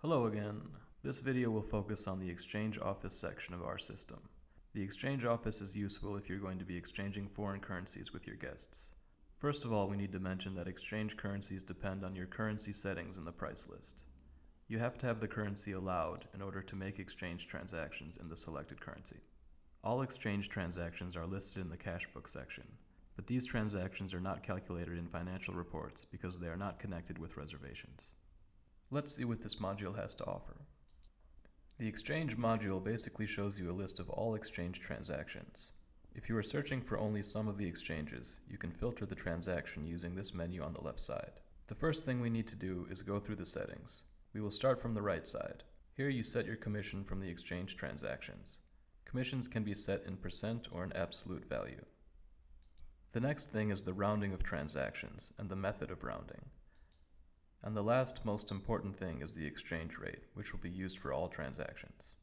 Hello again. This video will focus on the Exchange Office section of our system. The Exchange Office is useful if you're going to be exchanging foreign currencies with your guests. First of all, we need to mention that exchange currencies depend on your currency settings in the price list. You have to have the currency allowed in order to make exchange transactions in the selected currency. All exchange transactions are listed in the cash book section, but these transactions are not calculated in financial reports because they are not connected with reservations. Let's see what this module has to offer. The Exchange module basically shows you a list of all exchange transactions. If you are searching for only some of the exchanges, you can filter the transaction using this menu on the left side. The first thing we need to do is go through the settings. We will start from the right side. Here you set your commission from the exchange transactions. Commissions can be set in percent or an absolute value. The next thing is the rounding of transactions and the method of rounding. And the last most important thing is the exchange rate, which will be used for all transactions.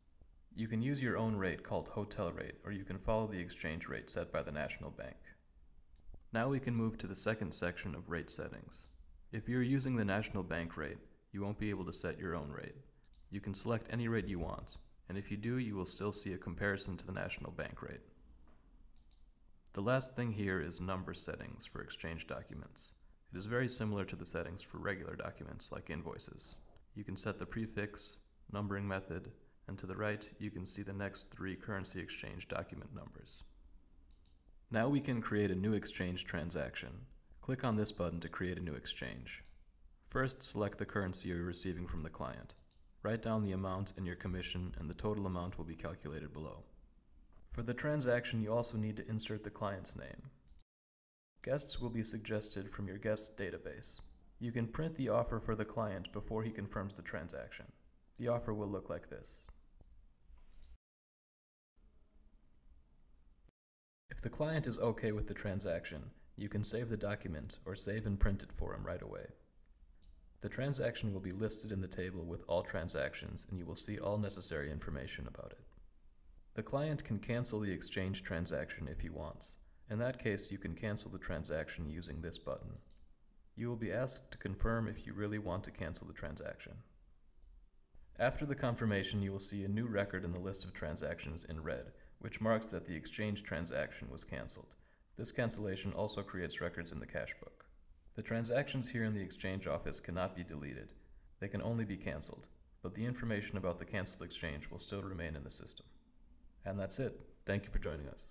You can use your own rate called hotel rate, or you can follow the exchange rate set by the National Bank. Now we can move to the second section of rate settings. If you're using the National Bank rate, you won't be able to set your own rate. You can select any rate you want, and if you do, you will still see a comparison to the National Bank rate. The last thing here is number settings for exchange documents. It is very similar to the settings for regular documents like invoices. You can set the prefix, numbering method, and to the right you can see the next 3 currency exchange document numbers. Now we can create a new exchange transaction. Click on this button to create a new exchange. First, select the currency you're receiving from the client. Write down the amount in your commission and the total amount will be calculated below. For the transaction, you also need to insert the client's name. Guests will be suggested from your guests database. You can print the offer for the client before he confirms the transaction. The offer will look like this. If the client is okay with the transaction, you can save the document or save and print it for him right away. The transaction will be listed in the table with all transactions and you will see all necessary information about it. The client can cancel the exchange transaction if he wants. In that case, you can cancel the transaction using this button. You will be asked to confirm if you really want to cancel the transaction. After the confirmation, you will see a new record in the list of transactions in red, which marks that the exchange transaction was canceled. This cancellation also creates records in the cash book. The transactions here in the Exchange Office cannot be deleted. They can only be canceled, but the information about the canceled exchange will still remain in the system. And that's it. Thank you for joining us.